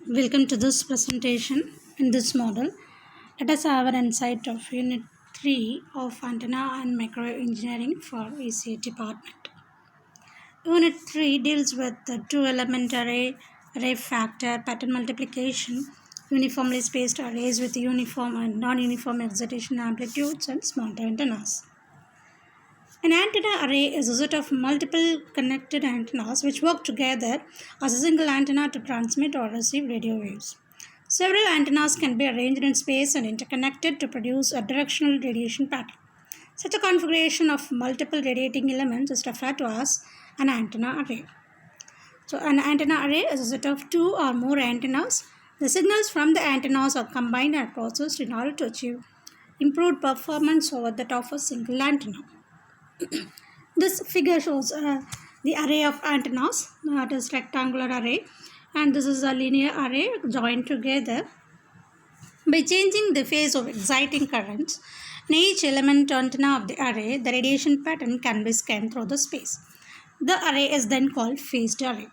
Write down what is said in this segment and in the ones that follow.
Welcome to this presentation. In this model, let us have an insight of Unit 3 of Antenna and Microengineering for ECE department. Unit 3 deals with the two-element array factor, pattern multiplication, uniformly spaced arrays with uniform and non-uniform excitation amplitudes, and small antennas. An antenna array is a set of multiple connected antennas which work together as a single antenna to transmit or receive radio waves. Several antennas can be arranged in space and interconnected to produce a directional radiation pattern. Such a configuration of multiple radiating elements is referred to as an antenna array. So, an antenna array is a set of two or more antennas. The signals from the antennas are combined and processed in order to achieve improved performance over that of a single antenna. This figure shows the array of antennas, that is rectangular array, and this is a linear array joined together. By changing the phase of exciting currents in each element antenna of the array, the radiation pattern can be scanned through the space. The array is then called phased array.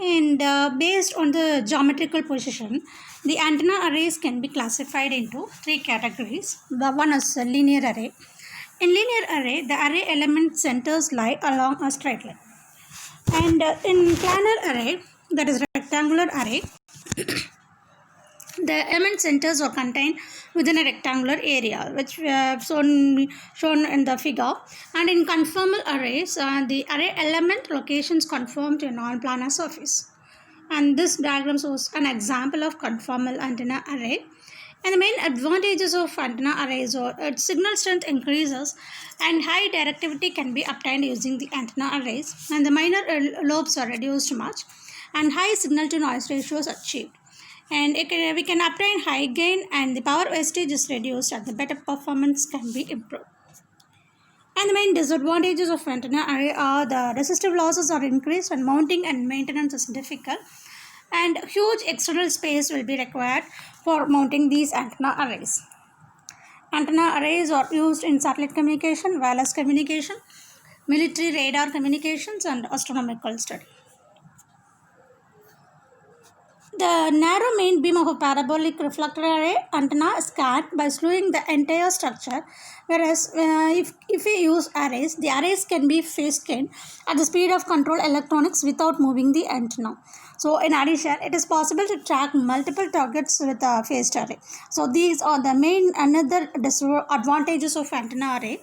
And based on the geometrical position, the antenna arrays can be classified into three categories. The one is a linear array. In linear array, the array element centers lie along a straight line. And in planar array, that is rectangular array, the element centers are contained within a rectangular area, which we have shown in the figure. And in conformal arrays, the array element locations conform to a non-planar surface. And this diagram shows an example of conformal antenna array. And the main advantages of antenna arrays are its signal strength increases and high directivity can be obtained using the antenna arrays, and the minor lobes are reduced much and high signal to noise ratio is achieved. And we can obtain high gain and the power wastage is reduced and the better performance can be improved. And the main disadvantages of antenna array are the resistive losses are increased and mounting and maintenance is difficult, and huge external space will be required for mounting these antenna arrays. Antenna arrays are used in satellite communication, wireless communication, military radar communications, and astronomical study. The narrow main beam of a parabolic reflector array antenna is scanned by slewing the entire structure, whereas if we use arrays, the arrays can be phase scanned at the speed of control electronics without moving the antenna. So in addition, it is possible to track multiple targets with a phased array. So these are the main another advantages of antenna array,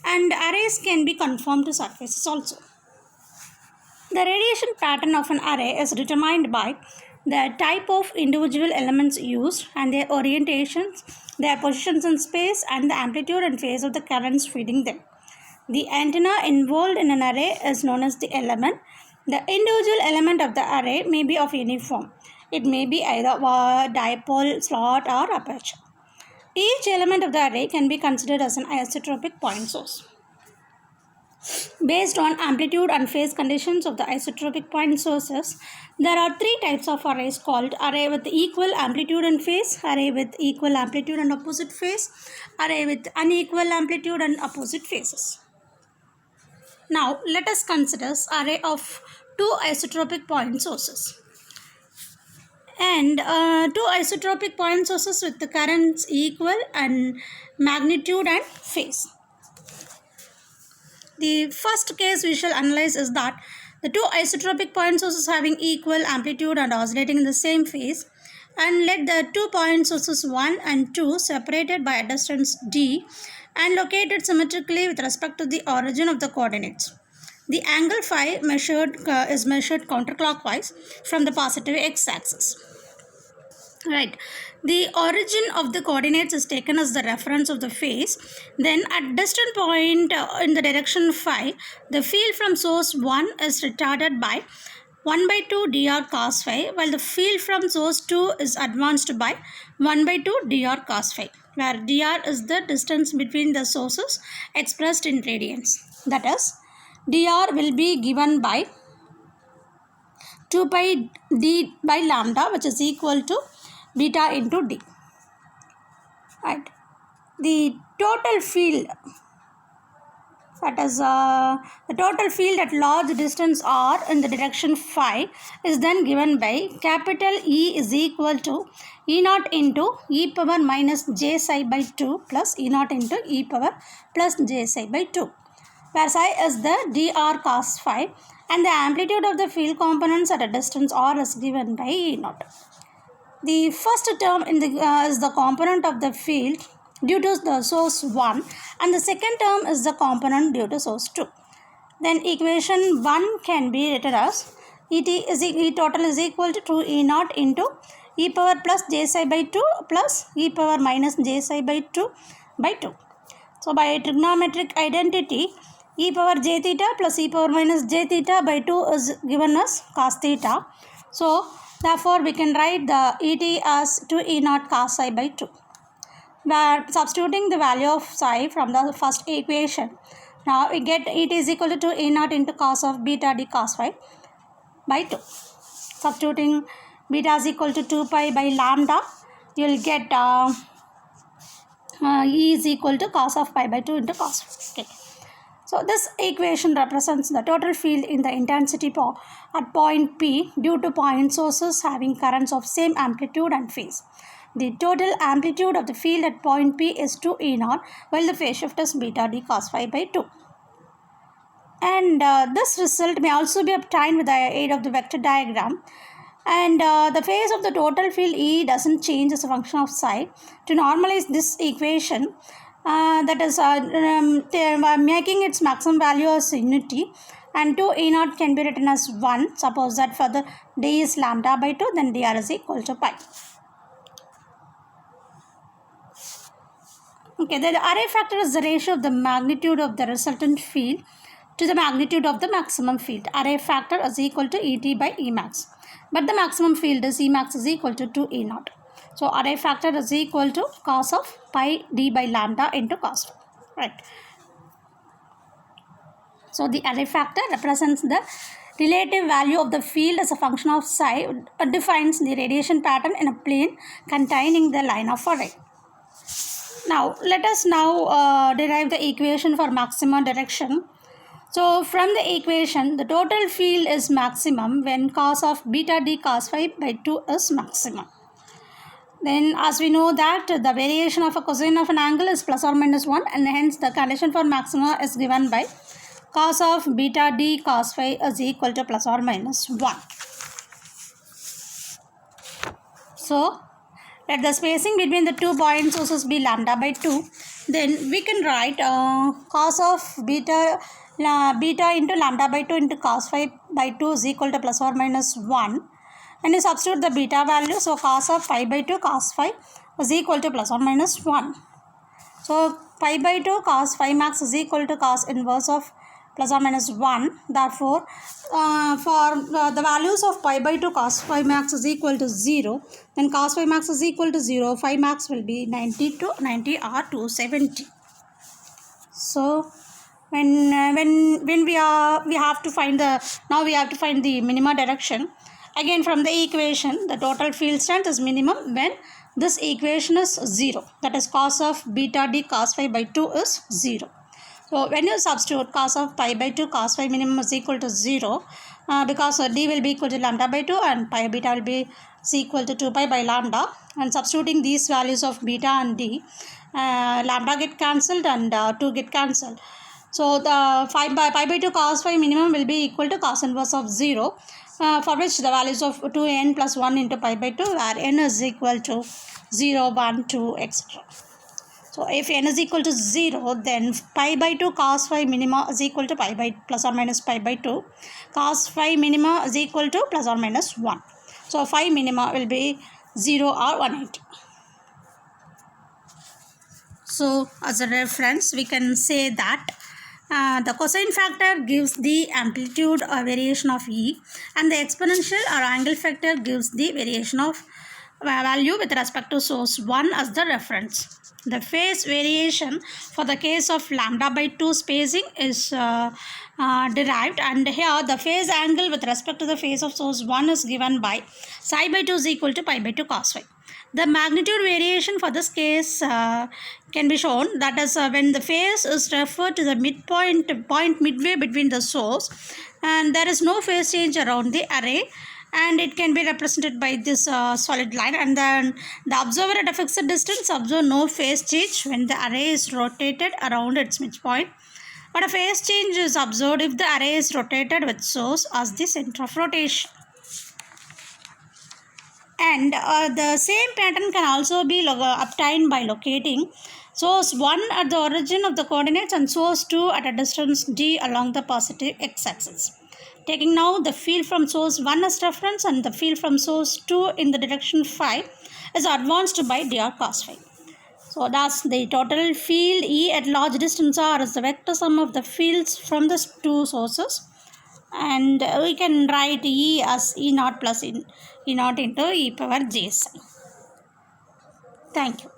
and arrays can be conformed to surfaces also. The radiation pattern of an array is determined by the type of individual elements used and their orientations, their positions in space, and the amplitude and phase of the currents feeding them. The antenna involved in an array is known as the element. The individual element of the array may be of any form. It may be either dipole, slot, or aperture. Each element of the array can be considered as an isotropic point source. Based on amplitude and phase conditions of the isotropic point sources, there are three types of arrays called array with equal amplitude and phase, array with equal amplitude and opposite phase, array with unequal amplitude and opposite phases. Now, let us consider array of two isotropic point sources. And two isotropic point sources with the currents equal and magnitude and phase. The first case we shall analyze is that the two isotropic point sources having equal amplitude and oscillating in the same phase, and let the 2 point sources 1 and 2 separated by a distance d and located symmetrically with respect to the origin of the coordinates. The angle phi is measured counterclockwise from the positive x-axis. Right. The origin of the coordinates is taken as the reference of the phase. Then at distant point in the direction phi, the field from source 1 is retarded by 1 by 2 dr cos phi, while the field from source 2 is advanced by 1 by 2 dr cos phi, where dr is the distance between the sources expressed in radians. That is, dr will be given by 2 pi d by lambda, which is equal to beta into d. Right. The total field that is the total field at large distance r in the direction phi is then given by capital E is equal to E naught into e power minus j psi by 2 plus E naught into e power plus j psi by 2, where psi is the dr cos phi and the amplitude of the field components at a distance r is given by E naught. The first term in the is the component of the field due to the source 1 and the second term is the component due to source 2. Then equation 1 can be written as E total is equal to 2 E naught into e power plus j psi by 2 plus e power minus j psi by 2 by 2. So by trigonometric identity, e power j theta plus e power minus j theta by 2 is given as cos theta. So therefore we can write the et as 2 e naught cos psi by 2. We are substituting the value of psi from the first equation. Now we get et is equal to 2 e naught into cos of beta d cos phi by 2. Substituting beta is equal to 2 pi by lambda, you will get E is equal to cos of pi by 2 into cos. Okay. So this equation represents the total field in the intensity at point P due to point sources having currents of same amplitude and phase. The total amplitude of the field at point P is 2 E naught while the phase shift is beta d cos phi by 2. And this result may also be obtained with the aid of the vector diagram. And the phase of the total field E doesn't change as a function of psi. To normalize this equation, that is making its maximum value as unity, and 2 E naught can be written as 1. Suppose that for the d is lambda by 2, then dr is equal to pi. Okay, the array factor is the ratio of the magnitude of the resultant field to the magnitude of the maximum field. Array factor is equal to Et by Emax. But the maximum field is Emax is equal to 2 E naught. So array factor is equal to cos of pi d by lambda into cos. Right. So the array factor represents the relative value of the field as a function of psi, defines the radiation pattern in a plane containing the line of array. Now let us derive the equation for maximum direction. So from the equation, the total field is maximum when cos of beta d cos phi by 2 is maximum. Then as we know that the variation of a cosine of an angle is plus or minus 1, and hence the condition for maxima is given by cos of beta d cos phi is equal to plus or minus 1. So let the spacing between the two point sources be lambda by 2. Then we can write cos of beta into lambda by 2 into cos phi by 2 is equal to plus or minus 1, and you substitute the beta value. So cos of pi by 2 cos phi is equal to plus or minus 1. So pi by 2 cos phi max is equal to cos inverse of plus or minus 1. Therefore for the values of pi by 2 cos phi max is equal to 0, then cos phi max is equal to 0, phi max will be 90 or 270. So when we have to find the minima direction. Again from the equation, the total field strength is minimum when this equation is 0, that is cos of beta d cos phi by 2 is 0. So when you substitute cos of pi by 2 cos phi minimum is equal to 0, because d will be equal to lambda by 2 and pi beta will be equal to 2 pi by lambda, and substituting these values of beta and d, lambda get cancelled and 2 get cancelled. So the pi by 2 cos phi minimum will be equal to cos inverse of 0, for which the values of 2n plus 1 into pi by 2, where n is equal to 0, 1, 2, etc. So if n is equal to 0, then pi by 2 cos phi minima is equal to pi by plus or minus pi by 2. Cos phi minima is equal to plus or minus 1. So phi minima will be 0 or 180. So as a reference, we can say that the cosine factor gives the amplitude or variation of E, and the exponential or angle factor gives the variation of value with respect to source 1 as the reference. The phase variation for the case of lambda by 2 spacing is derived, and here the phase angle with respect to the phase of source 1 is given by psi by 2 is equal to pi by 2 cos phi. The magnitude variation for this case can be shown, that is when the phase is referred to the point midway between the source and there is no phase change around the array, and it can be represented by this solid line, and then the observer at a fixed distance observe no phase change when the array is rotated around its midpoint, but a phase change is observed if the array is rotated with source as the center of rotation. And the same pattern can also be obtained by locating source 1 at the origin of the coordinates and source 2 at a distance d along the positive x-axis. Taking now the field from source 1 as reference and the field from source 2 in the direction phi is advanced by dr cos phi. So thus the total field E at large distance r is the vector sum of the fields from the two sources, and we can write E as E naught plus E naught into e power j psi. Thank you.